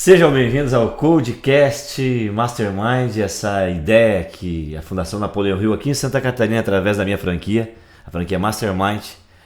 Sejam bem-vindos ao Codecast Mastermind, essa ideia que a Fundação Napoleão Hill aqui em Santa Catarina, através da minha franquia, a franquia Mastermind,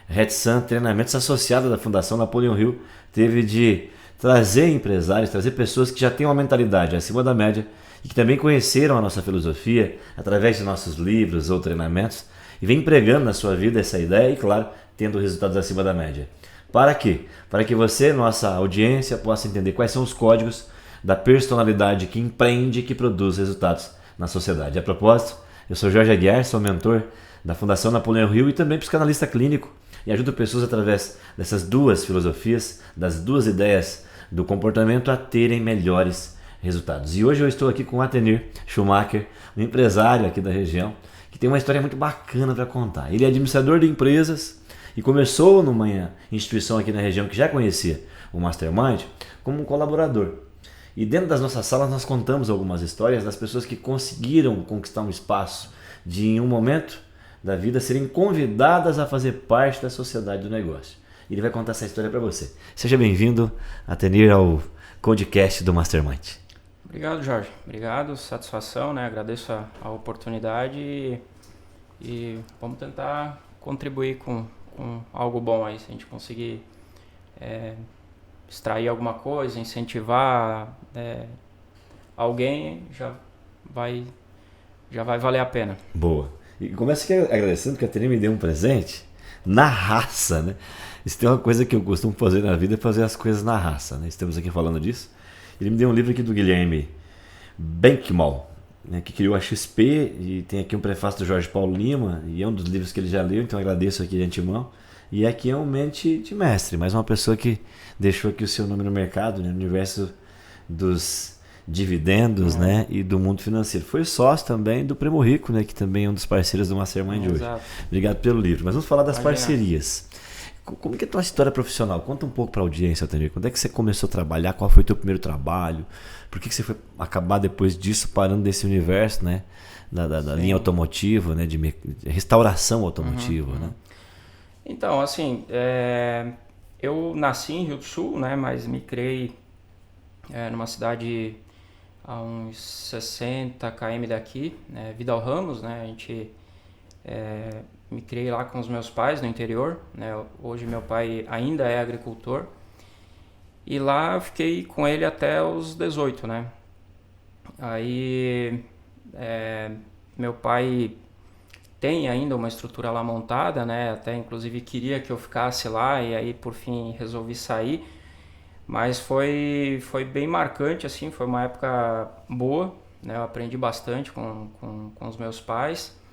Red Sun, treinamentos associados da Fundação Napoleão Hill, teve de trazer empresários, trazer pessoas que já têm uma mentalidade acima da média e que também conheceram a nossa filosofia através de nossos livros ou treinamentos e vem empregando na sua vida essa ideia e, claro, tendo resultados acima da média. Para quê? Para que você, nossa audiência, possa entender quais são os códigos da personalidade que empreende e que produz resultados na sociedade. A propósito, eu sou Jorge Aguiar, sou mentor da Fundação Napoleão Hill e também psicanalista clínico e ajudo pessoas através dessas duas filosofias, das duas ideias do comportamento a terem melhores resultados. E hoje eu estou aqui com o Atenir Schumacher, um empresário aqui da região, que tem uma história muito bacana para contar. Ele é administrador de empresas e começou numa instituição aqui na região que já conhecia o Mastermind como um colaborador. E dentro das nossas salas nós contamos algumas histórias das pessoas que conseguiram conquistar um espaço de, em um momento da vida, serem convidadas a fazer parte da sociedade do negócio. E ele vai contar essa história para você. Seja bem-vindo, Atenir, ao Codecast do Mastermind. Obrigado, Jorge. Obrigado, satisfação, né? Agradeço a oportunidade e vamos tentar contribuir com algo bom aí, se a gente conseguir extrair alguma coisa, incentivar alguém, já vai valer a pena. Boa. E começo aqui agradecendo que a Atenir me deu um presente na raça, né? Isso tem uma coisa que eu costumo fazer na vida, é fazer as coisas na raça, né? Estamos aqui falando disso. Ele me deu um livro aqui do Guilherme Bankmal, né, que criou a XP, e tem aqui um prefácio do Jorge Paulo Lima, e é um dos livros que ele já leu, então eu agradeço aqui de antemão. E aqui é um mente de mestre, mais uma pessoa que deixou aqui o seu nome no mercado, né, no universo dos dividendos, né, e do mundo financeiro. Foi sócio também do Primo Rico, né, que também é um dos parceiros do Mastermind de hoje. Obrigado pelo livro. Mas vamos falar das parcerias. Como que é a tua história profissional? Conta um pouco para a audiência, Atenir. Quando é que você começou a trabalhar? Qual foi o teu primeiro trabalho? Por que você foi acabar depois disso parando desse universo, né? Da linha automotiva, né? De restauração automotiva, né? Então, assim, eu nasci em Rio do Sul, né? Mas me criei numa cidade a uns 60 km daqui, né? Vidal Ramos, né? A gente... me criei lá com os meus pais no interior, né? Hoje meu pai ainda é agricultor e lá eu fiquei com ele até os 18, né? Aí meu pai tem ainda uma estrutura lá montada, né? Até inclusive queria que eu ficasse lá e aí por fim resolvi sair, mas foi bem marcante, assim, foi uma época boa, né? Eu aprendi bastante com os meus pais.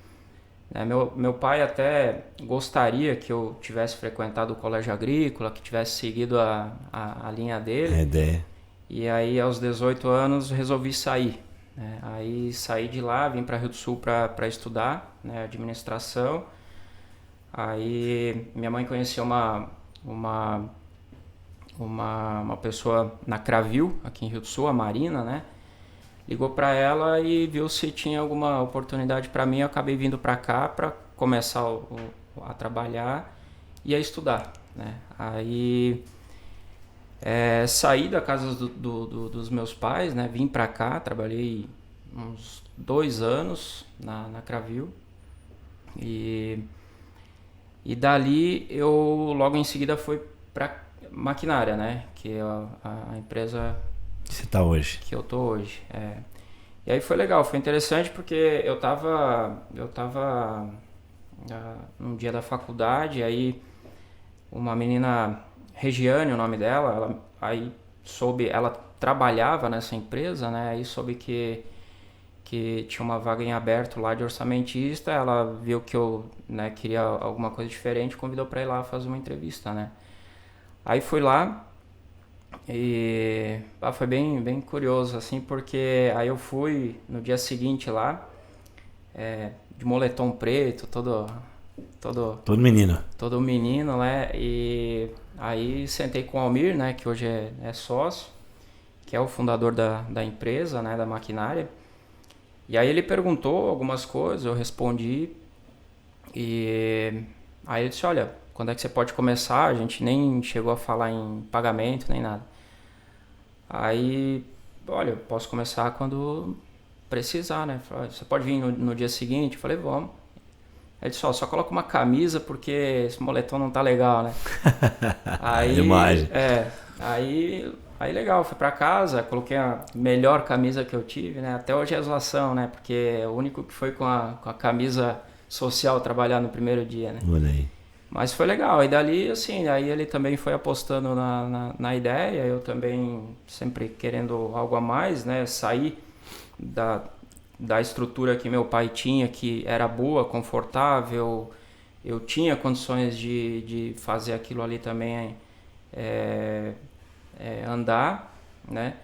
Meu pai até gostaria que eu tivesse frequentado o colégio agrícola, que tivesse seguido a linha dele. A ideia. E aí aos 18 anos resolvi sair, né? Aí saí de lá, vim para Rio do Sul para estudar, né, administração. Aí minha mãe conheceu uma pessoa na Cravil, aqui em Rio do Sul, a Marina, né? Ligou para ela e viu se tinha alguma oportunidade para mim. Eu acabei vindo para cá para começar a trabalhar e a estudar, né? Aí saí da casa dos meus pais, né? Vim para cá, trabalhei uns 2 anos na Cravil e dali eu logo em seguida fui para Maquinária, né? Que é a empresa Você tá hoje? Que eu tô hoje. E aí foi legal, foi interessante porque eu tava num dia da faculdade, aí uma menina, Regiane, o nome dela, ela trabalhava nessa empresa, né? Aí soube que tinha uma vaga em aberto lá de orçamentista, ela viu que eu, né, queria alguma coisa diferente, convidou para ir lá fazer uma entrevista, né? Aí fui lá. E foi bem curioso, assim, porque aí eu fui no dia seguinte lá, de moletom preto, todo menino, né? E aí sentei com o Almir, né, que hoje é sócio, que é o fundador da empresa, né, da Maquinária. E aí ele perguntou algumas coisas, eu respondi, e aí ele disse: olha, quando é que você pode começar? A gente nem chegou a falar em pagamento, nem nada. Aí, olha, eu posso começar quando precisar, né? Falei, você pode vir no dia seguinte? Eu falei, vamos. Ele disse, só coloca uma camisa porque esse moletom não tá legal, né? Aí, Imagem. aí legal, fui pra casa, coloquei a melhor camisa que eu tive, né? Até hoje é zoação, né? Porque é o único que foi com a camisa social trabalhar no primeiro dia, né? Olha aí. Mas foi legal, e dali, assim, aí ele também foi apostando na ideia, eu também sempre querendo algo a mais, né? Sair da estrutura que meu pai tinha, que era boa, confortável, eu tinha condições de fazer aquilo ali também andar, né?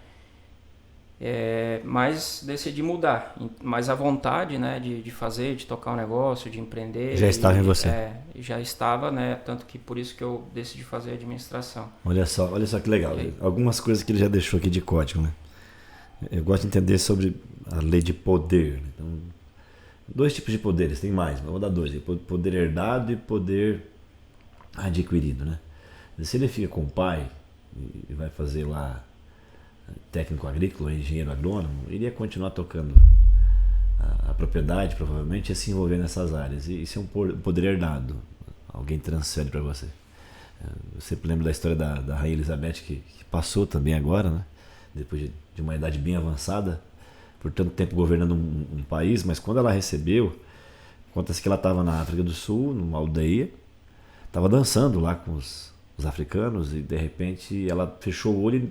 Mas decidi mudar, mas a vontade, né, de fazer, de tocar um negócio, de empreender... Já estava em você. Já estava, né, tanto que por isso que eu decidi fazer administração. Olha só que legal. Algumas coisas que ele já deixou aqui de código, né? Eu gosto de entender sobre a lei de poder. Né? Então, 2 tipos de poderes, tem mais, mas vou dar 2. Poder herdado e poder adquirido, né? Se ele fica com o pai e vai fazer lá técnico agrícola, engenheiro agrônomo, iria continuar tocando a propriedade, provavelmente, ia se envolver nessas áreas. E isso é um poder herdado. Alguém transfere para você. Você lembra da história da Rainha Elizabeth, que passou também agora, né? Depois de uma idade bem avançada, por tanto tempo governando um país, mas quando ela recebeu, conta-se que ela estava na África do Sul, numa aldeia, estava dançando lá com os africanos e de repente ela fechou o olho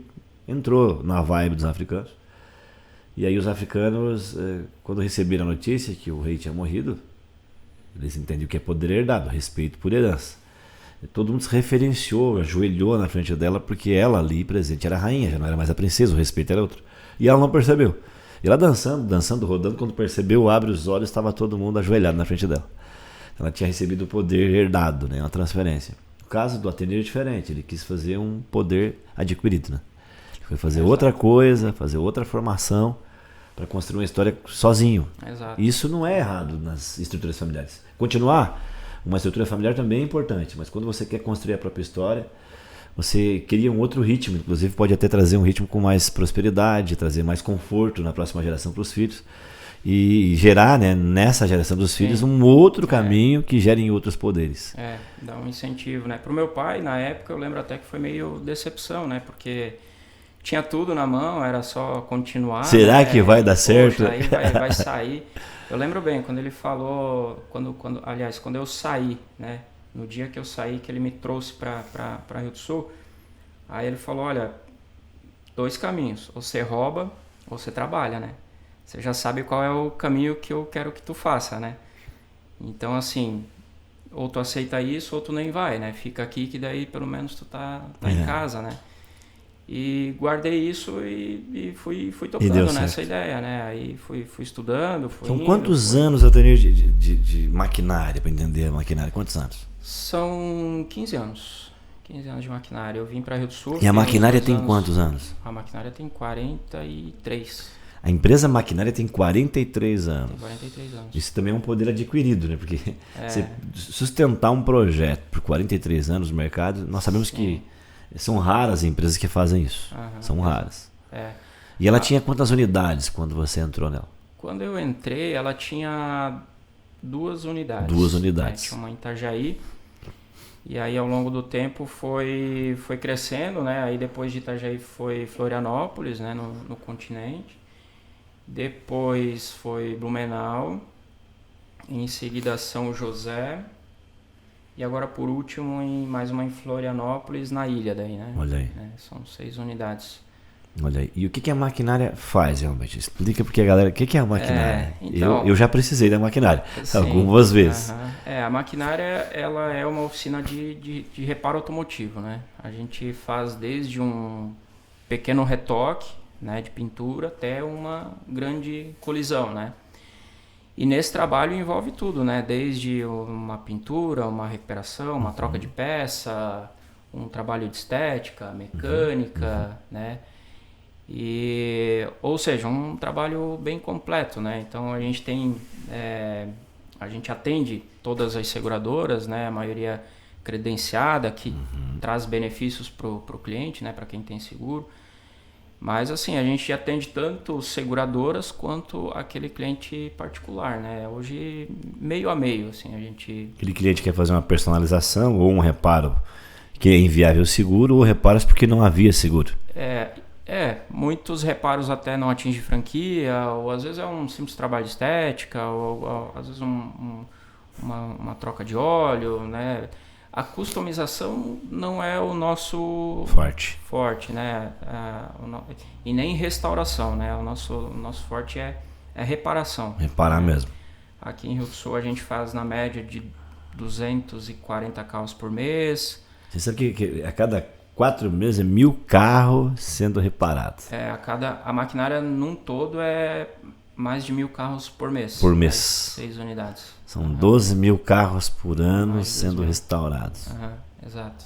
e entrou na vibe dos africanos. E aí os africanos, quando receberam a notícia que o rei tinha morrido, eles entendiam que é poder herdado, respeito por herança. E todo mundo se referenciou, ajoelhou na frente dela, porque ela ali presente era a rainha, já não era mais a princesa, o respeito era outro. E ela não percebeu. E ela dançando, rodando, quando percebeu, abre os olhos, estava todo mundo ajoelhado na frente dela. Ela tinha recebido o poder herdado, né, uma transferência. O caso do Ateneu é diferente, ele quis fazer um poder adquirido. Né? Ele foi fazer outra coisa, fazer outra formação, para construir uma história sozinho. Exato. Isso não é errado nas estruturas familiares. Continuar uma estrutura familiar também é importante, mas quando você quer construir a própria história, você cria um outro ritmo, inclusive pode até trazer um ritmo com mais prosperidade, trazer mais conforto na próxima geração para os filhos e gerar, né, nessa geração dos filhos um outro caminho que gere em outros poderes. Dá um incentivo, né? Pro meu pai, na época, eu lembro até que foi meio decepção, né? Porque tinha tudo na mão, era só continuar. Será que vai dar certo? Poxa, aí vai sair. Eu lembro bem, quando ele falou, quando eu saí, né? No dia que eu saí, que ele me trouxe para Rio do Sul, aí ele falou, olha, 2 caminhos, ou você rouba ou você trabalha, né? Você já sabe qual é o caminho que eu quero que tu faça, né? Então, assim, ou tu aceita isso ou tu nem vai, né? Fica aqui que daí pelo menos tu tá em casa, né? E guardei isso e fui tocando nessa ideia, né? Aí fui estudando, São quantos anos eu tenho de maquinária, para entender a maquinária? Quantos anos? São 15 anos. 15 anos de maquinária. Eu vim para Rio do Sul. E a maquinária tem quantos anos? A maquinária tem 43. A empresa maquinária tem 43 anos. Tem 43 anos. Isso também é um poder adquirido, né? Porque você sustentar um projeto por 43 anos no mercado, nós sabemos que são raras as empresas que fazem isso. São raras. E ela tinha quantas unidades quando você entrou nela? Quando eu entrei, ela tinha 2 unidades. 2 unidades. Tinha uma em Itajaí. E aí, ao longo do tempo, foi crescendo, né? Aí, depois de Itajaí, foi Florianópolis, né? No continente. Depois foi Blumenau. Em seguida, São José. E agora, por último, mais uma em Florianópolis, na ilha daí, né? Olha aí. São 6 unidades. Olha aí. E o que a maquinária faz, realmente? Explica porque a galera... O que é a maquinária? Então, eu já precisei da maquinária algumas vezes. A maquinária, ela é uma oficina de reparo automotivo, né? A gente faz desde um pequeno retoque, né, de pintura até uma grande colisão, né? E nesse trabalho envolve tudo, né? Desde uma pintura, uma recuperação, uma troca de peça, um trabalho de estética, mecânica, né? Ou seja, um trabalho bem completo, né? Então a gente tem, a gente atende todas as seguradoras, né? A maioria credenciada, que traz benefícios para o cliente, né? Para quem tem seguro. Mas assim, a gente atende tanto seguradoras quanto aquele cliente particular, né? Hoje meio a meio, assim, a gente... Aquele cliente quer fazer uma personalização ou um reparo que é inviável seguro, ou reparos porque não havia seguro. Muitos reparos até não atingem franquia, ou às vezes é um simples trabalho de estética, ou às vezes uma troca de óleo, né? A customização não é o nosso forte, né? E nem restauração, né? O nosso forte é reparação. Reparar, né? Mesmo. Aqui em Rio do Sul a gente faz na média de 240 carros por mês. Você sabe que a cada 4 meses é 1.000 carros sendo reparados. A maquinária num todo é mais de 1.000 carros por mês. Por mês. 6 unidades. São 12.000 carros por ano sendo restaurados. Exato.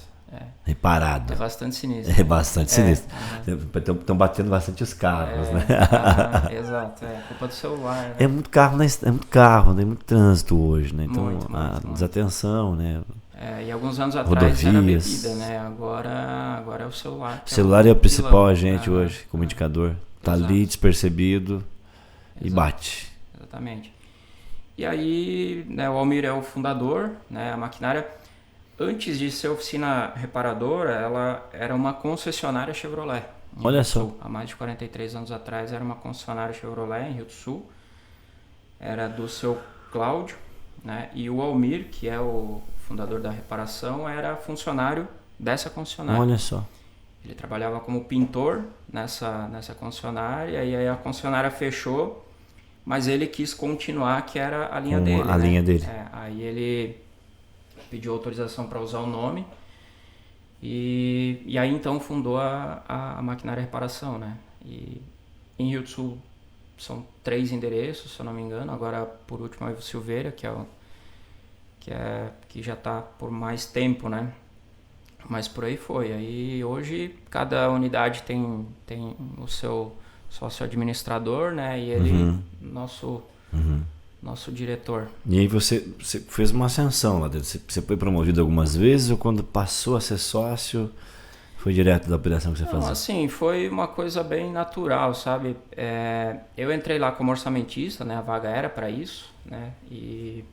Reparado. É bastante sinistro. É bastante sinistro. Estão batendo bastante os carros, né? Exato. É culpa do celular. Né? É muito carro, né? É muito trânsito hoje, né? Então, muito. desatenção, né? E alguns anos atrás rodovias. era bebida, né? Agora é o celular. O celular é o principal agente hoje, como indicador. Tá ali despercebido e bate. Exatamente. E aí, né, o Almir é o fundador, né? A maquinária, antes de ser oficina reparadora, ela era uma concessionária Chevrolet. Olha só. Há mais de 43 anos atrás era uma concessionária Chevrolet em Rio do Sul. Era do seu Cláudio, né? E o Almir, que é o fundador da reparação, era funcionário dessa concessionária. Olha só. Ele trabalhava como pintor nessa concessionária, e aí a concessionária fechou, mas ele quis continuar, que era a linha dele. A linha dele. Aí ele pediu autorização para usar o nome, e aí então fundou a Maquinária Reparação, né? E em Rio do Sul são 3 endereços, se eu não me engano. Agora, por último, é o Silveira, que já está por mais tempo, né? Mas por aí foi. Aí hoje cada unidade tem o seu sócio administrador, né? E ele, nosso diretor. E aí você fez uma ascensão lá dentro. Você foi promovido algumas vezes, ou quando passou a ser sócio foi direto da operação que você fazia? Assim, foi uma coisa bem natural, sabe? Eu entrei lá como orçamentista, né? A vaga era para isso, né? E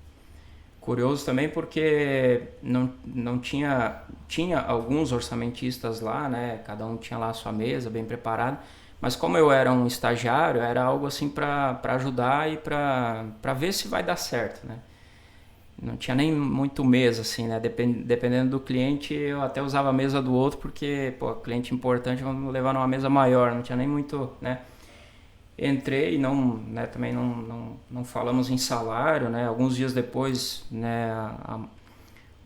curioso também porque não tinha alguns orçamentistas lá, né? Cada um tinha lá a sua mesa bem preparada, mas como eu era um estagiário, era algo assim para ajudar e para ver se vai dar certo, né? Não tinha nem muito mesa assim, né? Dependendo do cliente, eu até usava a mesa do outro porque, cliente importante, vamos levar numa mesa maior, não tinha nem muito, né? Entrei e também não falamos em salário, né? Alguns dias depois, né,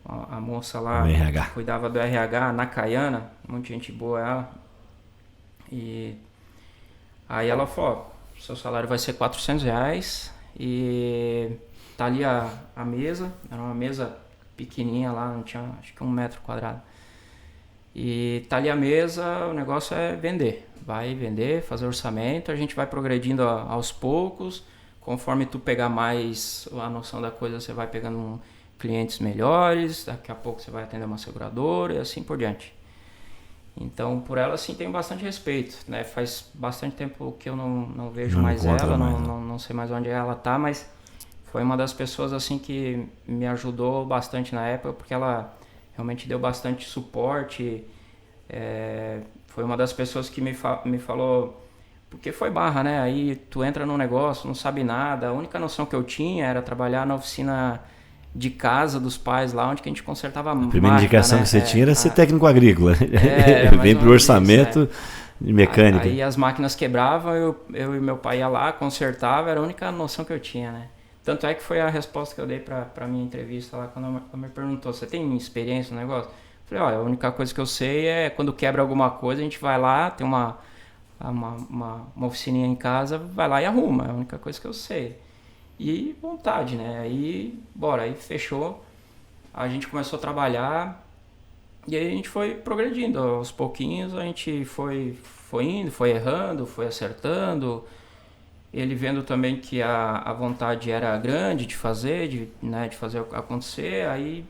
a moça lá que cuidava do RH, na Nakayana, muita gente boa ela. E aí ela falou, seu salário vai ser R$400 e tá ali a mesa, era uma mesa pequenininha lá, não tinha, acho que 1 metro quadrado. E tá ali a mesa, o negócio é vender. Vai vender, fazer orçamento, a gente vai progredindo aos poucos. Conforme tu pegar mais a noção da coisa, você vai pegando clientes melhores, daqui a pouco você vai atender uma seguradora e assim por diante. Então, por ela, assim, tenho bastante respeito, né? Faz bastante tempo que eu não vejo mais ela, não sei mais onde ela tá, mas foi uma das pessoas, assim, que me ajudou bastante na época, porque ela realmente deu bastante suporte. Foi uma das pessoas que me falou, porque foi barra, né? Aí tu entra num negócio, não sabe nada. A única noção que eu tinha era trabalhar na oficina de casa dos pais lá, onde que a gente consertava máquina. A primeira indicação, né, que você tinha era ser técnico agrícola. Vem pro orçamento de mecânica. Aí as máquinas quebravam, eu e meu pai ia lá, consertava, era a única noção que eu tinha, né? Tanto é que foi a resposta que eu dei pra minha entrevista lá, quando ela me perguntou, você tem experiência no negócio? Eu falei, olha, a única coisa que eu sei é quando quebra alguma coisa, a gente vai lá, tem uma oficininha em casa, vai lá e arruma, é a única coisa que eu sei. E vontade, né? Aí, bora, aí fechou, a gente começou a trabalhar e aí a gente foi progredindo, aos pouquinhos a gente foi indo, foi errando, foi acertando. Ele vendo também que a vontade era grande de fazer, de fazer acontecer, aí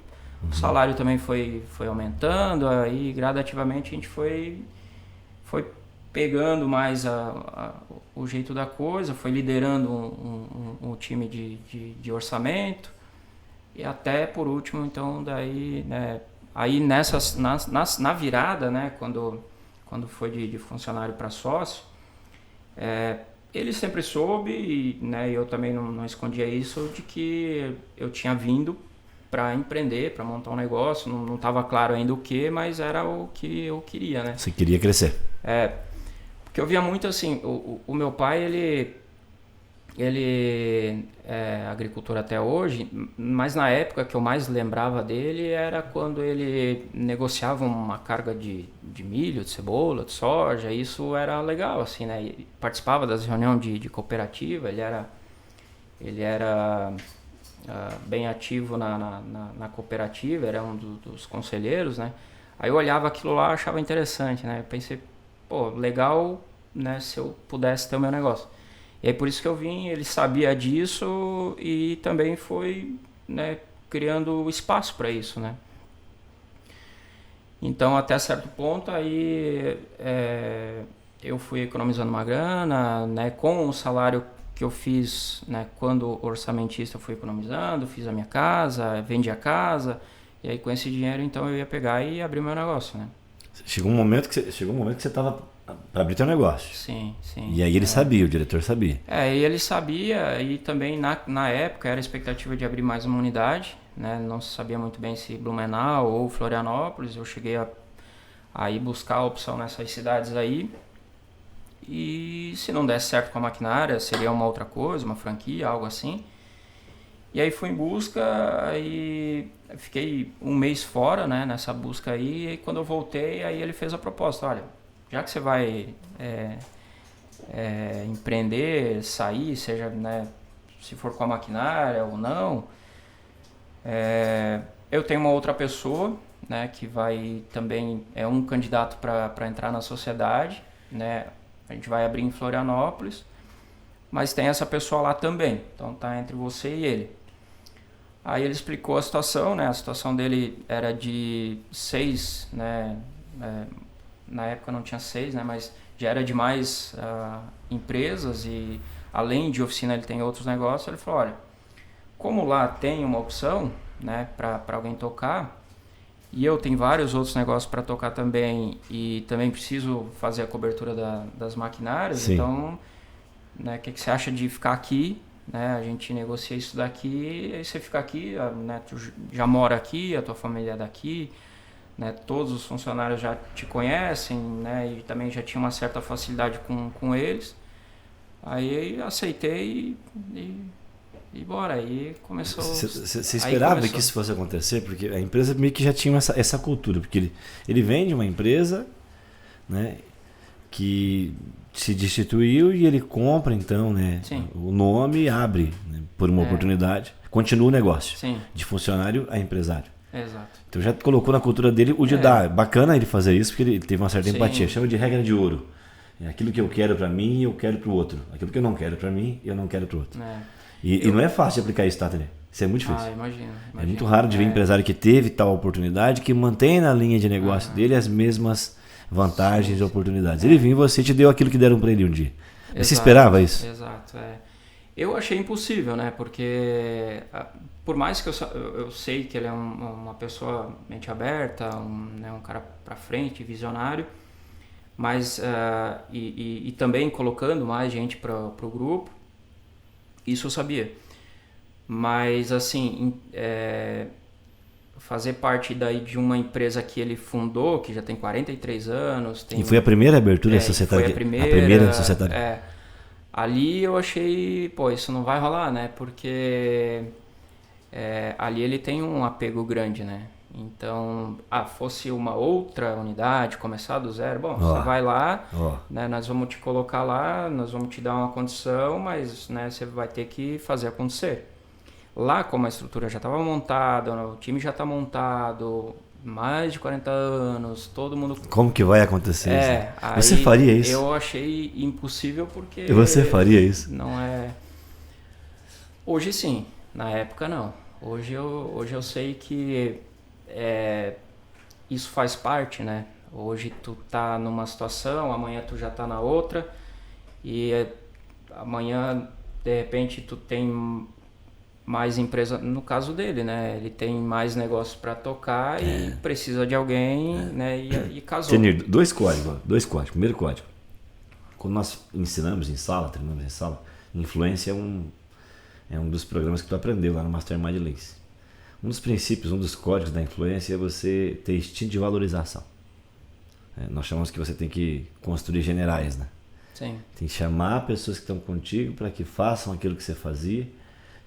o salário também foi aumentando, aí gradativamente a gente foi pegando mais o jeito da coisa, foi liderando um time de orçamento, e até por último, então, daí, né, aí na virada, né, quando foi de funcionário para sócio, ele sempre soube, e, né, eu também não escondia isso, de que eu tinha vindo para empreender, para montar um negócio. Não estava claro ainda o que, mas era o que eu queria, né? Você queria crescer. Porque eu via muito assim, o meu pai, ele é agricultor até hoje, mas na época que eu mais lembrava dele era quando ele negociava uma carga de milho, de cebola, de soja. Isso era legal, assim, né? Ele participava das reuniões de cooperativa, ele era bem ativo na cooperativa, era um dos conselheiros, né? Aí eu olhava aquilo lá, achava interessante, né? Eu pensei, pô, legal, né, se eu pudesse ter o meu negócio. E aí por isso que eu vim, ele sabia disso e também foi, né, criando espaço para isso, né? Então até certo ponto aí eu fui economizando uma grana, né, com o salário que eu fiz, né, quando orçamentista, eu fui economizando, fiz a minha casa, vendi a casa, e aí com esse dinheiro então eu ia pegar e abrir meu negócio, né? Chegou um momento que você estava para abrir teu negócio. Sim. E aí ele sabia, o diretor sabia. E ele sabia, e também na época era a expectativa de abrir mais uma unidade, né? Não se sabia muito bem se Blumenau ou Florianópolis. Eu cheguei a ir buscar a opção nessas cidades aí. E se não desse certo com a maquinária, seria uma outra coisa, uma franquia, algo assim. E aí fui em busca, aí fiquei um mês fora, né, nessa busca aí. E quando eu voltei, aí ele fez a proposta: olha, já que você vai empreender, sair, seja, né, se for com a maquinária ou não, eu tenho uma outra pessoa, né, que vai também, é um candidato para entrar na sociedade, né? A gente vai abrir em Florianópolis, mas tem essa pessoa lá também, então tá entre você e ele. Aí ele explicou a situação, né? A situação dele era de 6, né? Na época não tinha 6, né? Mas já era de mais empresas, e além de oficina ele tem outros negócios. Ele falou: olha, como lá tem uma opção, né, para alguém tocar, e eu tenho vários outros negócios para tocar também, e também preciso fazer a cobertura das maquinárias. Sim. Então, né, o que você acha de ficar aqui, né? A gente negocia isso daqui, aí você fica aqui, né, tu já mora aqui, a tua família é daqui, né, todos os funcionários já te conhecem, né, e também já tinha uma certa facilidade com eles. Aí aceitei e bora, aí começou... Você esperava que isso fosse acontecer? Porque a empresa meio que já tinha essa cultura, porque ele vende uma empresa, né, que se destituiu, e ele compra então, né, o nome e abre, né, por uma oportunidade, continua o negócio. Sim. De funcionário a empresário. Exato. Então já colocou na cultura dele o de dar. Bacana ele fazer isso, porque ele teve uma certa empatia. Chama de regra de ouro. É aquilo que eu quero para mim, eu quero para o outro. Aquilo que eu não quero para mim, eu não quero para o outro. E não é fácil de aplicar isso, tá, Tânia? Isso é muito difícil. Imagino. É muito raro de ver empresário que teve tal oportunidade, que mantém na linha de negócio dele as mesmas vantagens e oportunidades. Ele vinha e você te deu aquilo que deram para ele um dia. Você esperava isso? Exato. Eu achei impossível, né? Porque por mais que eu sei que ele é uma pessoa mente aberta, um cara para frente, visionário, mas e também colocando mais gente para o grupo, isso eu sabia. Mas assim, fazer parte daí de uma empresa que ele fundou, que já tem 43 anos... E foi a primeira abertura societária? Foi a primeira societária. Ali eu achei, pô, isso não vai rolar, né? Porque ali ele tem um apego grande, né? Então, fosse uma outra unidade, começar do zero, bom, você vai lá, né, nós vamos te colocar lá, nós vamos te dar uma condição, mas, né, você vai ter que fazer acontecer. Lá, como a estrutura já estava montada, o time já está montado, mais de 40 anos, todo mundo... Como que vai acontecer isso? Você faria isso? Eu achei impossível porque... E você faria isso? Não é... Hoje sim, na época não. Hoje eu sei que isso faz parte, né, Hoje tu tá numa situação, amanhã tu já tá na outra, e amanhã, de repente, tu tem mais empresa, no caso dele, né? Ele tem mais negócio para tocar e precisa de alguém, né? E casou. Tenir, dois códigos. Primeiro código. Quando nós ensinamos em sala, treinamos em sala, influência é um dos programas que tu aprendeu lá no Mastermind Links. Um dos princípios, um dos códigos da influência é você ter instinto de valorização. Nós chamamos que você tem que construir generais, né? Sim. Tem que chamar pessoas que estão contigo para que façam aquilo que você fazia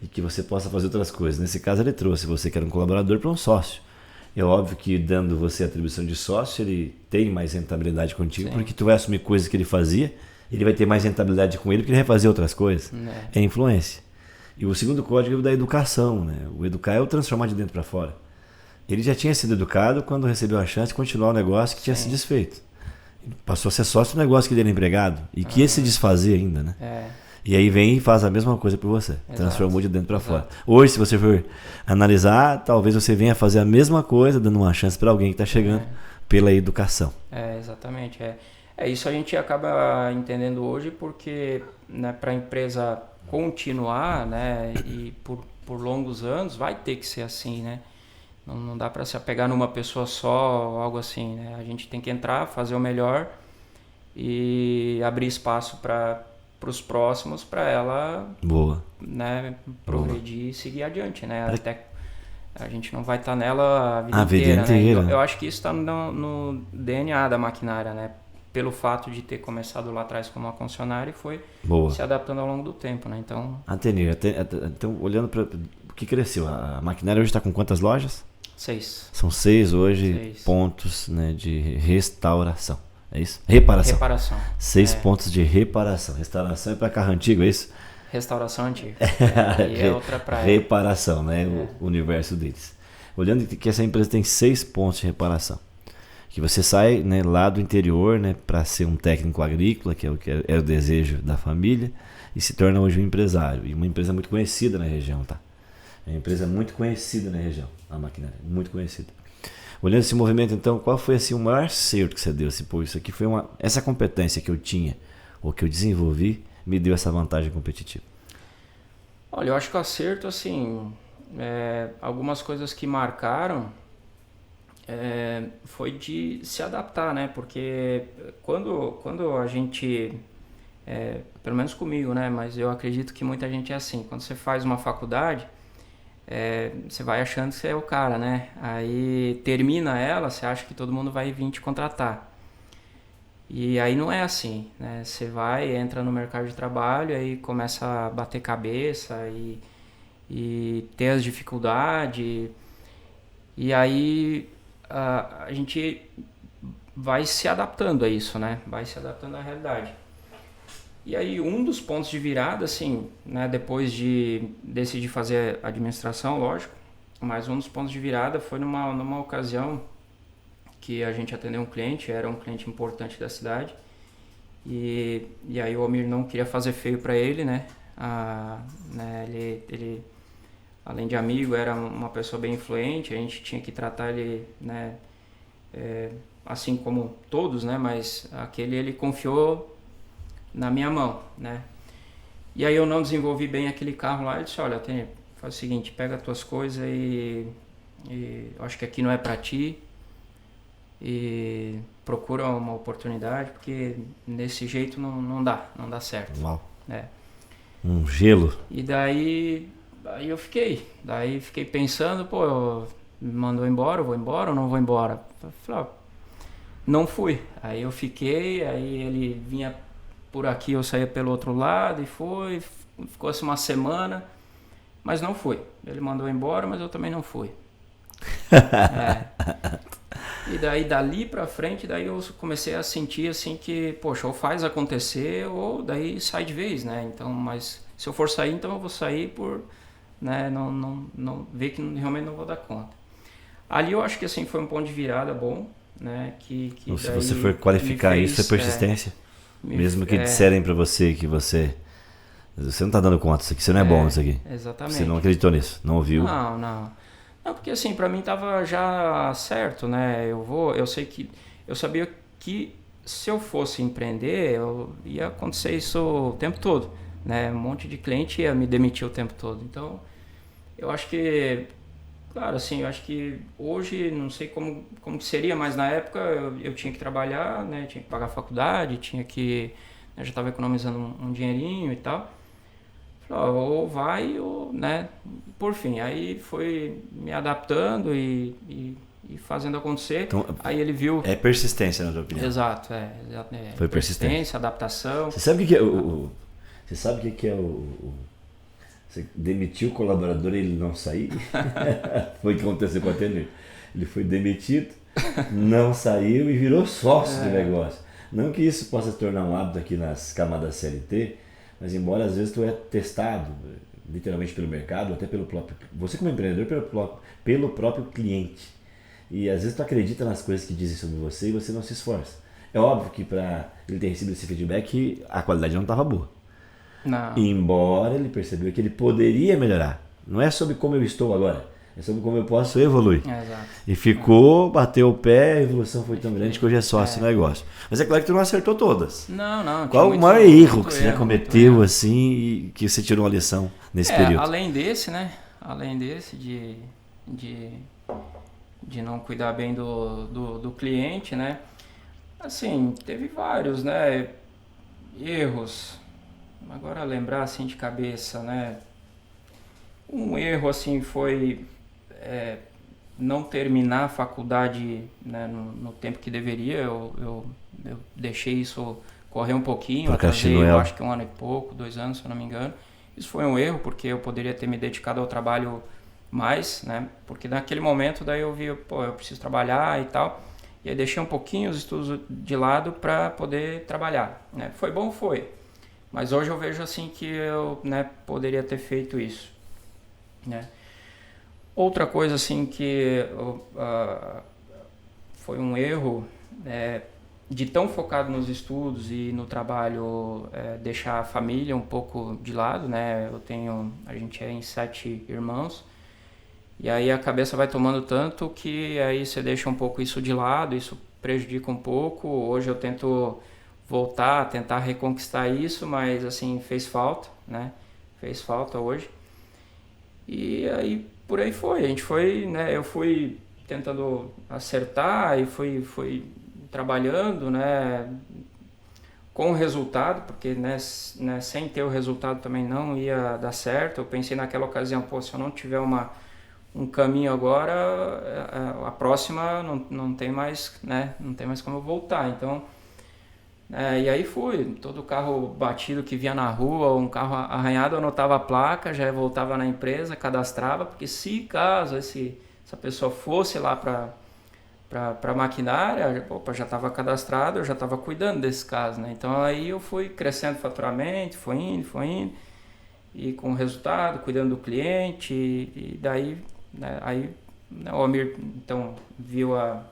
e que você possa fazer outras coisas. Nesse caso ele trouxe você que era um colaborador para um sócio. É óbvio que dando você a atribuição de sócio, ele tem mais rentabilidade contigo, sim, porque tu vai assumir coisas que ele fazia, ele vai ter mais rentabilidade com ele porque ele vai fazer outras coisas. É influência. E o segundo código é o da educação, né? O educar é o transformar de dentro para fora. Ele já tinha sido educado quando recebeu a chance de continuar o negócio que tinha se desfeito. Ele passou a ser sócio do negócio que ele era empregado e que ia se desfazer ainda, né? E aí vem e faz a mesma coisa por você. Exato. Transformou de dentro para fora. Hoje, se você for analisar, talvez você venha fazer a mesma coisa, dando uma chance para alguém que está chegando pela educação. Exatamente. Isso a gente acaba entendendo hoje porque, né, para a empresa continuar, né, e por longos anos, vai ter que ser assim, né? Não dá para se apegar numa pessoa só, algo assim, né? A gente tem que entrar, fazer o melhor e abrir espaço para os próximos, para ela, né, progredir e seguir adiante, né? Até a gente não vai estar nela a vida inteira. Né? Eu acho que isso está no DNA da maquinária, né? Pelo fato de ter começado lá atrás como uma concessionária e foi se adaptando ao longo do tempo, né? Então, então olhando para o que cresceu, a maquinária hoje está com quantas lojas? 6. São 6 hoje pontos, né, de restauração. É isso? Reparação. 6 pontos de reparação. Restauração é para carro antigo, é isso? Restauração antiga. E é outra praia. Reparação, né? O universo deles. Olhando que essa empresa tem 6 pontos de reparação. Que você sai, né, lá do interior, né, para ser um técnico agrícola, que é o que era o desejo da família, e se torna hoje um empresário. E uma empresa muito conhecida na região, tá? É uma empresa muito conhecida na região, a maquinária, muito conhecida. Olhando esse movimento, então, qual foi assim, o maior acerto que você deu? Assim, pô, isso aqui foi essa competência que eu tinha, ou que eu desenvolvi, me deu essa vantagem competitiva. Olha, eu acho que o acerto, assim, algumas coisas que marcaram foi de se adaptar, né? Porque quando a gente, pelo menos comigo, né? Mas eu acredito que muita gente é assim, quando você faz uma faculdade, você vai achando que você é o cara, né? Aí termina ela, você acha que todo mundo vai vir te contratar. E aí não é assim, né? Você vai, entra no mercado de trabalho, aí começa a bater cabeça e ter as dificuldades. E aí a gente vai se adaptando a isso, né? Vai se adaptando à realidade. E aí um dos pontos de virada, assim, né, depois de decidir fazer administração, lógico, mas um dos pontos de virada foi numa ocasião que a gente atendeu um cliente, era um cliente importante da cidade, e aí o Almir não queria fazer feio para ele, né? Ele, além de amigo, era uma pessoa bem influente, a gente tinha que tratar ele, né, assim como todos, né? Mas ele confiou na minha mão, né? E aí eu não desenvolvi bem aquele carro lá, eu disse, olha, faz o seguinte, pega as tuas coisas e eu acho que aqui não é para ti, e procura uma oportunidade, porque nesse jeito não dá certo. Uau. É. Um gelo. E daí eu fiquei pensando, pô, me mandou embora, eu vou embora ou não vou embora? Eu falei, não fui. Aí eu fiquei, aí ele vinha por aqui, eu saía pelo outro lado e ficou assim uma semana, mas não fui. Ele mandou embora, mas eu também não fui. E daí dali pra frente, daí eu comecei a sentir assim que, poxa, ou faz acontecer ou daí sai de vez, né? Então, mas se eu for sair, então eu vou sair por, né, não ver que realmente não vou dar conta. Ali eu acho que assim foi um ponto de virada bom, né? Que se você for qualificar isso, é persistência. Mesmo que disserem pra você que você não tá dando conta disso aqui, você não é bom nisso aqui. Exatamente. Você não acreditou nisso, não ouviu? Não, porque assim, pra mim tava já certo, né? Eu sei que eu sabia que se eu fosse empreender, ia acontecer isso o tempo todo, né? Um monte de cliente ia me demitir o tempo todo. Então, eu acho que, claro, assim, eu acho que hoje, não sei como que seria, mas na época eu tinha que trabalhar, né? Tinha que pagar a faculdade, tinha que... Eu já estava economizando um dinheirinho e tal. Falei, ou vai, ou, né? Por fim, aí foi me adaptando e fazendo acontecer. Então, aí ele viu... É persistência, na tua opinião. Exato, Foi persistência, adaptação. Você sabe o que é Você sabe o que é você demitiu o colaborador e ele não sair? Foi o que aconteceu com a Tenir. Ele foi demitido, não saiu e virou sócio de negócio. Não que isso possa se tornar um hábito aqui nas camadas CLT, mas embora às vezes tu é testado, literalmente pelo mercado, até pelo próprio... Você como empreendedor, pelo próprio cliente. E às vezes tu acredita nas coisas que dizem sobre você e você não se esforça. É óbvio que para ele ter recebido esse feedback, a qualidade não estava boa. Não. Embora ele percebeu que ele poderia melhorar. Não é sobre como eu estou agora, é sobre como eu posso evoluir. Exato. E ficou, bateu o pé, a evolução foi tão grande que hoje é sócio do negócio. Mas é claro que tu não acertou todas. Não. Qual o maior erro que você já cometeu assim e que você tirou uma lição nesse período? Além desse, né? Além desse de não cuidar bem do cliente, né? Assim, teve vários, né? Erros. Agora lembrar assim de cabeça, né? Um erro assim foi não terminar a faculdade, né, no tempo que deveria. Eu deixei isso correr um pouquinho, atrasei, eu acho que 1 ano e pouco, 2 anos, se eu não me engano. Isso foi um erro, porque eu poderia ter me dedicado ao trabalho mais, né? Porque naquele momento daí eu vi, eu preciso trabalhar e tal. E aí deixei um pouquinho os estudos de lado para poder trabalhar, né? Foi bom, foi. Mas hoje eu vejo assim que eu, né, poderia ter feito isso, né? Outra coisa assim que foi um erro, de tão focado nos estudos e no trabalho, deixar a família um pouco de lado, né? A gente é em 7 irmãos, e aí a cabeça vai tomando tanto que aí você deixa um pouco isso de lado, isso prejudica um pouco. Hoje eu tento voltar, tentar reconquistar isso, mas assim, fez falta, né? Fez falta hoje. E aí, por aí foi. A gente foi, né? Eu fui tentando acertar e fui trabalhando, né? Com o resultado, porque né, sem ter o resultado também não ia dar certo. Eu pensei naquela ocasião, se eu não tiver um caminho agora, a próxima não tem mais, né? Não tem mais como eu voltar. Então, e aí fui, todo carro batido que via na rua, um carro arranhado, eu anotava a placa, já voltava na empresa, cadastrava, porque se caso essa pessoa fosse lá para a maquinária, já estava cadastrado, eu já estava cuidando desse caso, né? Então aí eu fui crescendo o faturamento, foi indo, e com o resultado, cuidando do cliente, e daí, né, aí, né, o Amir então viu a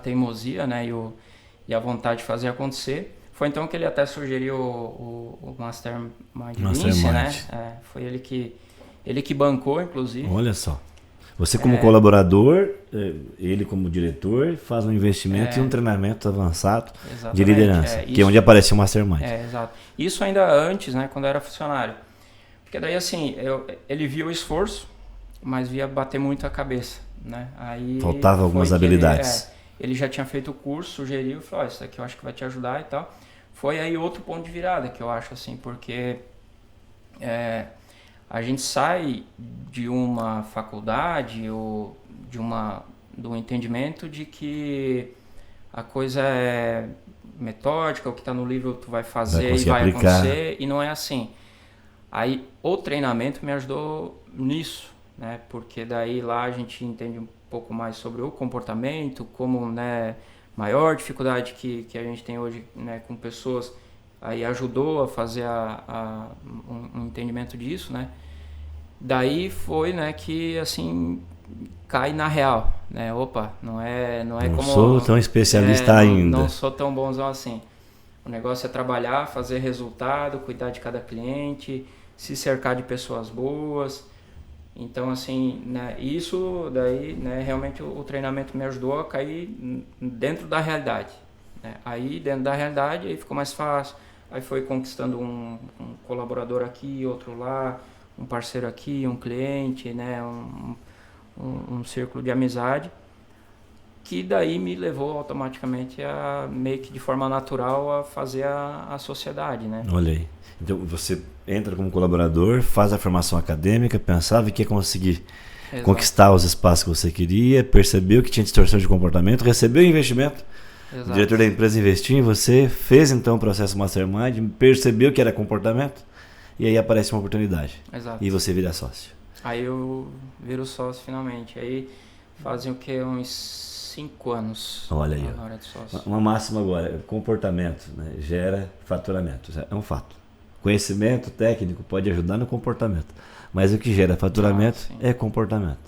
teimosia, né, e a vontade de fazer acontecer. Foi então que ele até sugeriu o Mastermind Vinci, né? Foi ele que bancou, inclusive. Olha só. Você como colaborador, ele como diretor, faz um investimento e um treinamento avançado de liderança, que é onde aparece o Mastermind. Exato. Isso ainda antes, né, quando eu era funcionário. Porque daí assim, ele via o esforço, mas via bater muito a cabeça, né? Aí faltava algumas habilidades. Ele já tinha feito o curso, sugeriu, falou, isso aqui eu acho que vai te ajudar e tal. Foi aí outro ponto de virada que eu acho assim, porque a gente sai de uma faculdade ou do entendimento de que a coisa é metódica, o que está no livro tu vai fazer e vai acontecer, e não é assim. Aí o treinamento me ajudou nisso, né? Porque daí lá a gente entende um pouco mais sobre o comportamento, como, né, maior dificuldade que a gente tem hoje, né, com pessoas, aí ajudou a fazer um entendimento disso, né? Daí foi, né, que assim cai na real, né? Opa, não é como... Não sou tão especialista ainda. Não sou tão bonzão assim. O negócio é trabalhar, fazer resultado, cuidar de cada cliente, se cercar de pessoas boas, Então, assim, né, isso daí, né, realmente o treinamento me ajudou a cair dentro da realidade, né? Aí, dentro da realidade, aí ficou mais fácil. Aí foi conquistando um colaborador aqui, outro lá, um parceiro aqui, um cliente, né, um círculo de amizade, que daí me levou automaticamente a, meio que de forma natural, a fazer a sociedade, né? Olha aí. Então você entra como colaborador, faz a formação acadêmica, pensava que ia conseguir Exato. conquistar os espaços que você queria, percebeu que tinha distorção de comportamento, recebeu investimento, Exato. o diretor da empresa investiu em você, fez então o processo Mastermind, percebeu que era comportamento, e aí aparece uma oportunidade. Exato. E você vira sócio. Aí eu viro sócio finalmente. Aí fazem o que? Uns 5 anos. Olha aí. Na hora de sócio. Uma máxima agora, comportamento, né, gera faturamento, é um fato. Conhecimento técnico pode ajudar no comportamento, mas o que gera faturamento é comportamento.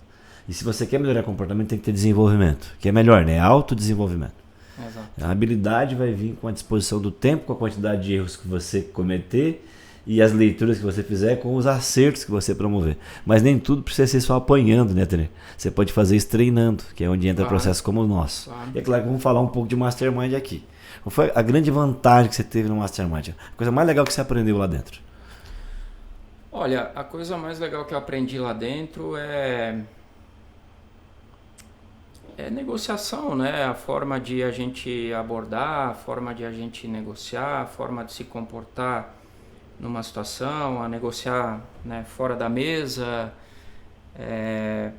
E se você quer melhorar comportamento, tem que ter desenvolvimento, que é melhor, né? Autodesenvolvimento. Exato. A habilidade vai vir com a disposição do tempo, com a quantidade de erros que você cometer e as leituras que você fizer, com os acertos que você promover. Mas nem tudo precisa ser só apanhando, né, Tânia? Você pode fazer isso treinando, que é onde entra processos como o nosso. Claro. E é claro que vamos falar um pouco de Mastermind aqui. Qual foi a grande vantagem que você teve no Mastermind? A coisa mais legal que você aprendeu lá dentro? Olha, a coisa mais legal que eu aprendi lá dentro é negociação, né? A forma de a gente abordar, a forma de a gente negociar, a forma de se comportar numa situação, a negociar, né, fora da mesa,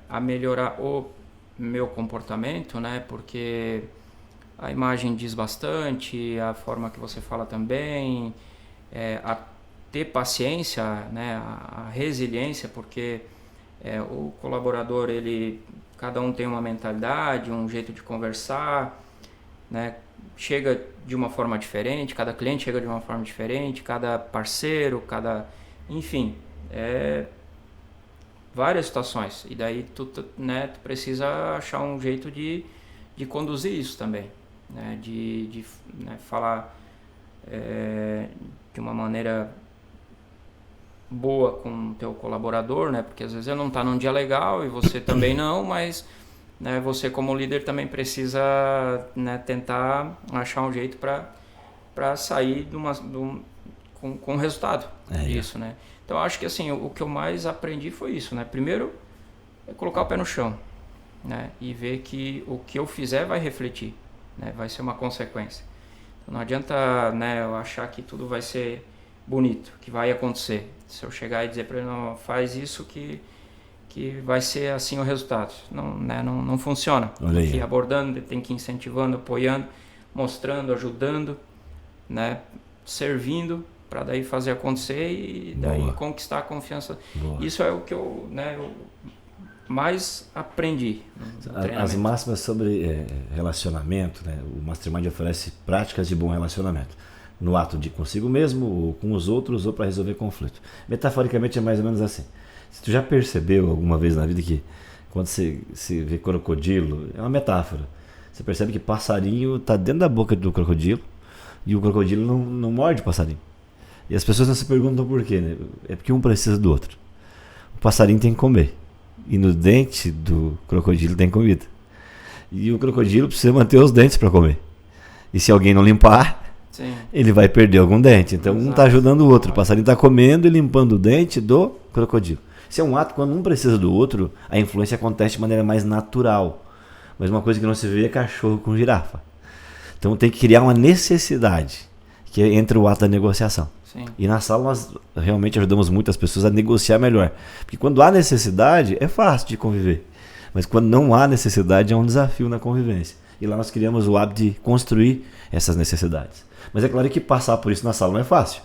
a melhorar o meu comportamento, né? Porque a imagem diz bastante, a forma que você fala também, a ter paciência, né? A resiliência, porque o colaborador, cada um tem uma mentalidade, um jeito de conversar, né? Chega de uma forma diferente, cada cliente chega de uma forma diferente, cada parceiro, enfim, várias situações. E daí tu precisa achar um jeito de conduzir isso também, né? De falar de uma maneira boa com o teu colaborador, né? Porque às vezes ele não está num dia legal e você também não, mas, né, você como líder também precisa, né, tentar achar um jeito para sair com resultado disso, né? Então eu acho que assim, o que eu mais aprendi foi isso, né? Primeiro é colocar o pé no chão, né? E ver que o que eu fizer vai refletir, né? Vai ser uma consequência. Então não adianta, né, eu achar que tudo vai ser bonito, que vai acontecer. Se eu chegar e dizer para ele, não, faz isso que vai ser assim o resultado. Não, né, não funciona. Tem que ir abordando, tem que ir incentivando, apoiando, mostrando, ajudando, né, servindo, para daí fazer acontecer e daí conquistar a confiança. Boa. Isso é o que eu mais aprendi. As máximas sobre relacionamento, né? O Mastermind oferece práticas de bom relacionamento. No ato de consigo mesmo, ou com os outros, ou para resolver conflito. Metaforicamente é mais ou menos assim. Se tu já percebeu alguma vez na vida que quando você vê crocodilo, é uma metáfora. Você percebe que passarinho está dentro da boca do crocodilo e o crocodilo não morde o passarinho. E as pessoas não se perguntam por quê, né? É porque um precisa do outro. O passarinho tem que comer. E no dente do crocodilo tem comida. E o crocodilo precisa manter os dentes para comer. E se alguém não limpar, sim, ele vai perder algum dente. Então um está ajudando o outro. O passarinho está comendo e limpando o dente do crocodilo. Isso é um ato, quando um precisa do outro, a influência acontece de maneira mais natural. Mas uma coisa que não se vê é cachorro com girafa. Então tem que criar uma necessidade, que é entre o ato da negociação. Sim. E na sala nós realmente ajudamos muito as pessoas a negociar melhor. Porque quando há necessidade, é fácil de conviver. Mas quando não há necessidade, é um desafio na convivência. E lá nós criamos o hábito de construir essas necessidades. Mas é claro que passar por isso na sala não é fácil.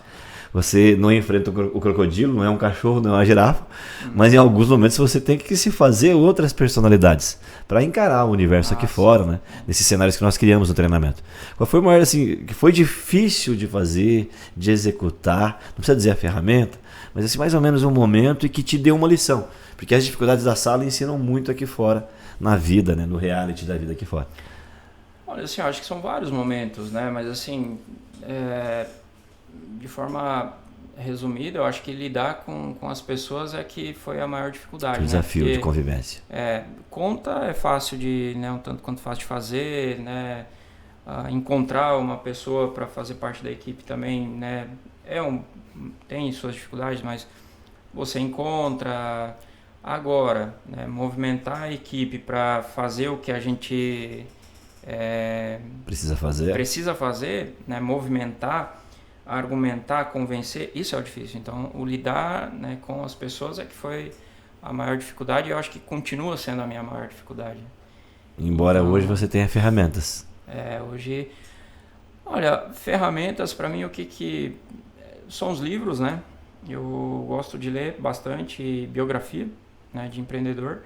Você não enfrenta o crocodilo, não é um cachorro, não é uma girafa, mas em alguns momentos você tem que se fazer outras personalidades para encarar o universo aqui fora, né? Nesses cenários que nós criamos no treinamento. Qual foi o maior, assim, que foi difícil de fazer, de executar, não precisa dizer a ferramenta, mas assim, mais ou menos um momento e que te deu uma lição, porque as dificuldades da sala ensinam muito aqui fora, na vida, né? No reality da vida aqui fora. Olha, assim, eu acho que são vários momentos, né? Mas assim, de forma resumido, eu acho que lidar com as pessoas é que foi a maior dificuldade, O desafio né? de convivência. Conta é fácil de, né, um tanto quanto fácil de fazer, né? Encontrar uma pessoa para fazer parte da equipe também, né? Tem suas dificuldades, mas você encontra. Agora, né, movimentar a equipe para fazer o que a gente Precisa fazer, né, movimentar, argumentar, convencer, isso é o difícil. Então, o lidar, né, com as pessoas é que foi a maior dificuldade e eu acho que continua sendo a minha maior dificuldade. embora Então, hoje você tenha ferramentas. hoje, olha, ferramentas para mim o que são os livros, né? Eu gosto de ler bastante biografia, né, de empreendedor.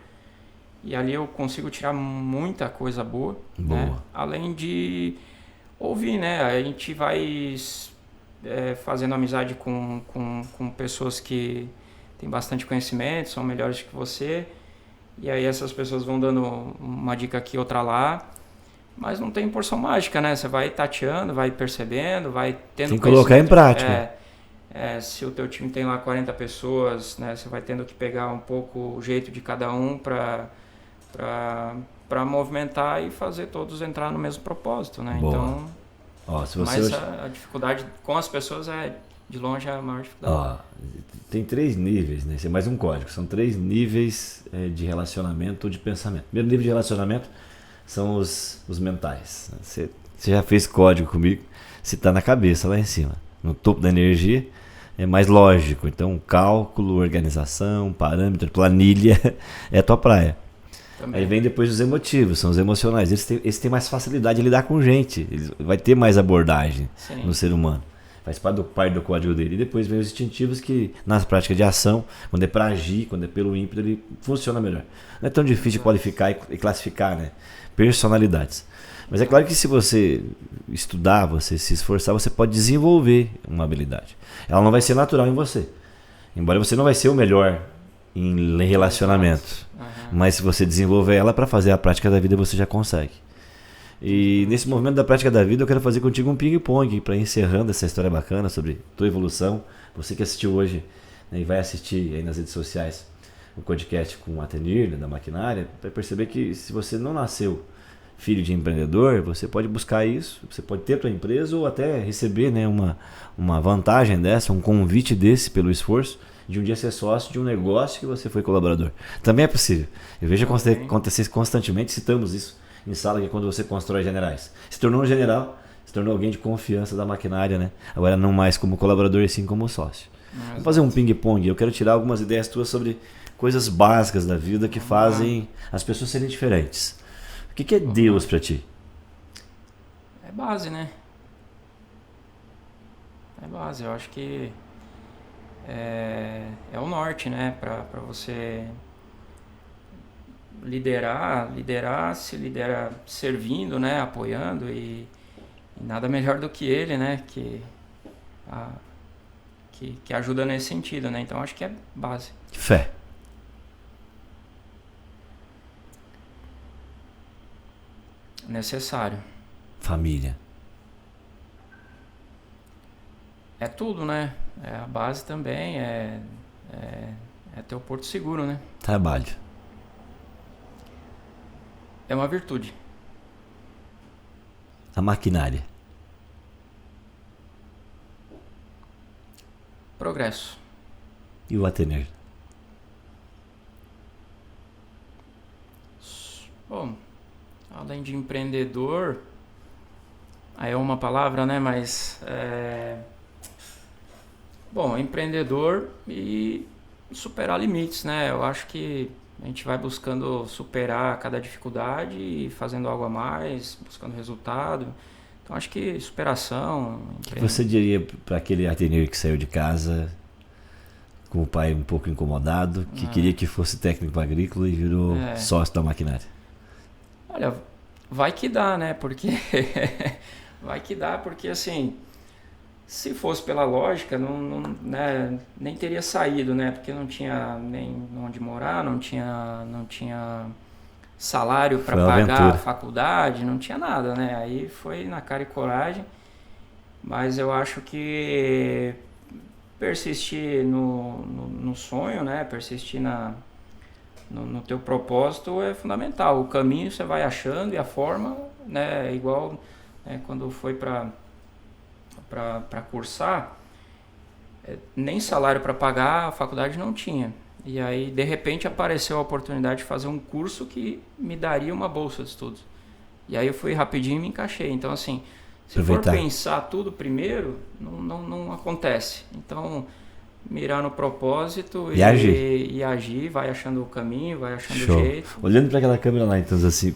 E ali eu consigo tirar muita coisa boa. Né? Além de ouvir, né? A gente vai fazendo amizade com pessoas que têm bastante conhecimento, são melhores que você. E aí essas pessoas vão dando uma dica aqui, outra lá. Mas não tem porção mágica, né? Você vai tateando, vai percebendo, vai tendo... Tem que colocar em prática. Se o teu time tem lá 40 pessoas, né? Você vai tendo que pegar um pouco o jeito de cada um para movimentar e fazer todos entrar no mesmo propósito, né? Boa. Então, se você mas hoje... a dificuldade com as pessoas de longe a maior dificuldade. Tem 3 níveis, né? Isso é mais um código. São 3 níveis de relacionamento ou de pensamento. O primeiro nível de relacionamento são os mentais. Você já fez código comigo, se está na cabeça lá em cima. No topo da energia é mais lógico. Então, cálculo, organização, parâmetro, planilha é a tua praia. Também. Aí vem depois os emotivos, são os emocionais. Eles têm mais facilidade de lidar com gente. Vai ter mais abordagem no ser humano. Faz parte do código dele. E depois vem os instintivos que, nas práticas de ação, quando é para agir, quando é pelo ímpeto, ele funciona melhor. Não é tão difícil de qualificar e classificar, né? Personalidades. Mas é claro que se você estudar, você se esforçar, você pode desenvolver uma habilidade. Ela não vai ser natural em você. Embora você não vai ser o melhor em relacionamento. Mas se você desenvolver ela para fazer a prática da vida, você já consegue. E nesse movimento da prática da vida, eu quero fazer contigo um ping-pong para encerrando essa história bacana sobre tua evolução. Você que assistiu hoje, né, e vai assistir aí nas redes sociais o podcast com a Atenir, né, da Maquinária, vai perceber que se você não nasceu filho de empreendedor, você pode buscar isso, você pode ter tua empresa ou até receber, né, uma vantagem dessa, um convite desse pelo esforço de um dia ser sócio de um negócio que você foi colaborador. Também é possível. Eu vejo acontecer constantemente, citamos isso em sala, que é quando você constrói generais. Se tornou um general, se tornou alguém de confiança da Maquinária, né? Agora não mais como colaborador e sim como sócio. Vamos fazer um ping-pong. Eu quero tirar algumas ideias tuas sobre coisas básicas da vida que fazem as pessoas serem diferentes. O que é Deus para ti? É base, né? É base. Eu acho que é o norte, né? Para você liderar, se lidera servindo, né? Apoiando e nada melhor do que ele, né? Que ajuda nesse sentido, né? Então acho que é base. Fé. Necessário. Família. É tudo, né? A base também é teu porto seguro, né? Trabalho. É uma virtude. A Maquinária. Progresso. E o Atenir? Bom, além de empreendedor, aí é uma palavra, né? Mas bom, empreendedor e superar limites, né? Eu acho que a gente vai buscando superar cada dificuldade e fazendo algo a mais, buscando resultado. Então acho que superação. O que você diria para aquele Atenir que saiu de casa com o pai um pouco incomodado, que queria que fosse técnico agrícola e virou sócio da Maquinária? Olha, vai que dá, né? Porque vai que dá, porque assim, se fosse pela lógica, né, nem teria saído, né? Porque não tinha nem onde morar, não tinha salário para pagar a faculdade, não tinha nada, né? Aí foi na cara e coragem. Mas eu acho que persistir no sonho, né? Persistir no teu propósito é fundamental. O caminho você vai achando e a forma, né? Igual, né, quando foi para cursar, nem salário para pagar a faculdade não tinha. E aí, de repente, apareceu a oportunidade de fazer um curso que me daria uma bolsa de estudos. E aí eu fui rapidinho e me encaixei. Então, assim, se for pensar tudo primeiro, não acontece. Então, mirar no propósito e agir, vai achando o caminho, vai achando o jeito. Olhando para aquela câmera lá, então, assim,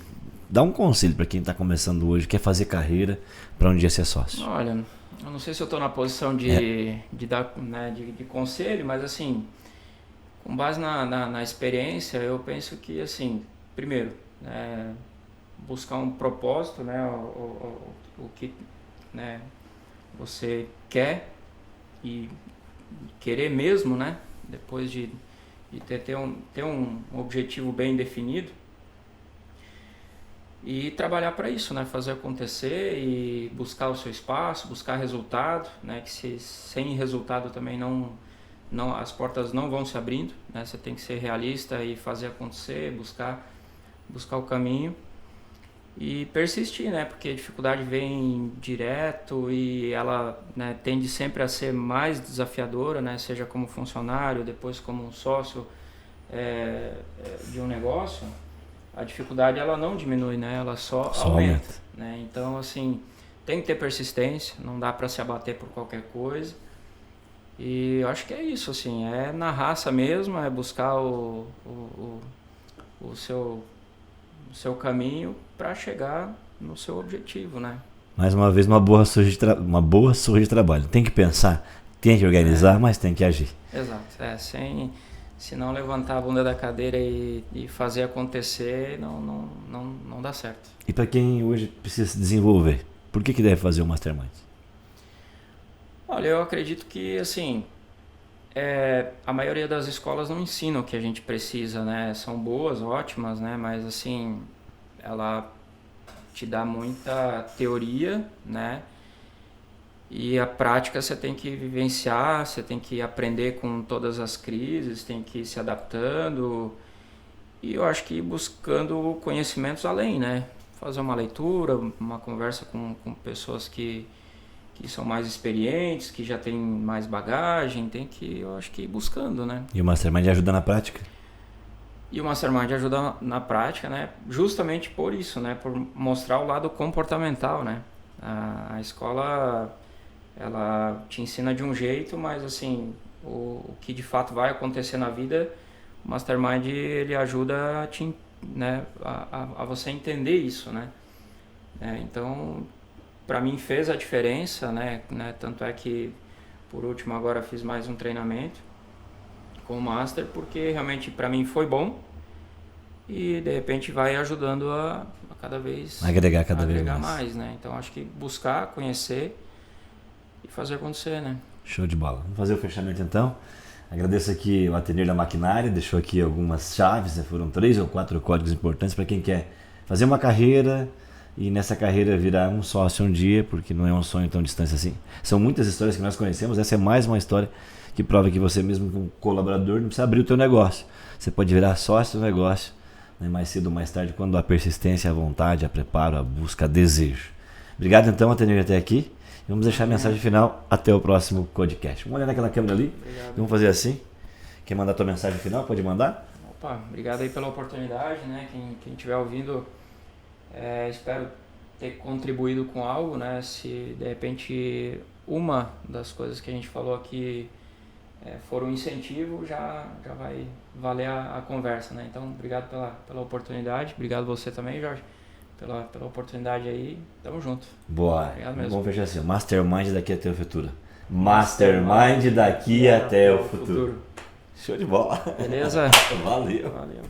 dá um conselho para quem está começando hoje, quer fazer carreira, para um dia ser sócio. Olha, eu não sei se eu estou na posição de dar, né, de conselho, mas assim, com base na experiência, eu penso que, assim, primeiro, buscar um propósito, né, o que, né, você quer e querer mesmo, né, depois de ter um objetivo bem definido e trabalhar para isso, né, fazer acontecer e buscar o seu espaço, buscar resultado, né, que sem resultado também as portas não vão se abrindo, né, você tem que ser realista e fazer acontecer, buscar o caminho e persistir, né, porque a dificuldade vem direto e ela, né, tende sempre a ser mais desafiadora, né, seja como funcionário, depois como um sócio de um negócio. A dificuldade ela não diminui, né, ela só aumenta, né, então assim, tem que ter persistência, não dá para se abater por qualquer coisa. E eu acho que é isso, assim, é na raça mesmo, é buscar o seu caminho para chegar no seu objetivo, né? Mais uma vez, uma boa surra de trabalho. Tem que pensar, tem que organizar, mas tem que agir. Exato, se não levantar a bunda da cadeira e fazer acontecer, não dá certo. E para quem hoje precisa se desenvolver, por que deve fazer o Mastermind? Olha, eu acredito que, assim, a maioria das escolas não ensinam o que a gente precisa, né? São boas, ótimas, né? Mas, assim, ela te dá muita teoria, né? E a prática você tem que vivenciar, você tem que aprender com todas as crises, tem que ir se adaptando. E eu acho que buscando conhecimentos além, né? Fazer uma leitura, uma conversa com pessoas que são mais experientes, que já têm mais bagagem, eu acho que ir buscando, né? E o Mastermind ajuda na prática? E o Mastermind ajuda na prática, né? Justamente por isso, né? Por mostrar o lado comportamental, né? A escola, ela te ensina de um jeito, mas assim, o que de fato vai acontecer na vida, o Mastermind, ele ajuda a você entender isso, né? Então, para mim fez a diferença, né? Tanto é que, por último, agora fiz mais um treinamento com o Master, porque realmente para mim foi bom e de repente vai ajudando a cada vez agregar vez mais, né? Então acho que buscar, conhecer e fazer acontecer, né? Show de bola. Vamos fazer o fechamento então. Agradeço aqui o Ateliê da Maquinária, deixou aqui algumas chaves, né? Foram 3 ou 4 códigos importantes para quem quer fazer uma carreira e nessa carreira virar um sócio um dia, porque não é um sonho tão distante assim. São muitas histórias que nós conhecemos, essa é mais uma história que prova que você mesmo como colaborador não precisa abrir o teu negócio. Você pode virar sócio do negócio, né, mais cedo ou mais tarde, quando a persistência, a vontade, a preparo, a busca, a desejo. Obrigado então, Ateneu, até aqui. Vamos deixar a mensagem final até o próximo podcast. Vamos olhar naquela câmera ali. Obrigado. Vamos fazer assim. Quer mandar a tua mensagem final? Pode mandar? Opa, obrigado aí pela oportunidade, né? Quem estiver ouvindo, espero ter contribuído com algo, né? Se de repente uma das coisas que a gente falou aqui for um incentivo, já vai valer a conversa, né? Então, obrigado pela oportunidade. Obrigado você também, Jorge, pela oportunidade aí. Tamo junto. Boa. Obrigado mesmo. Vamos fechar assim. Mastermind daqui até o futuro. Mastermind daqui até o futuro. Show de bola. Beleza? Valeu. Valeu.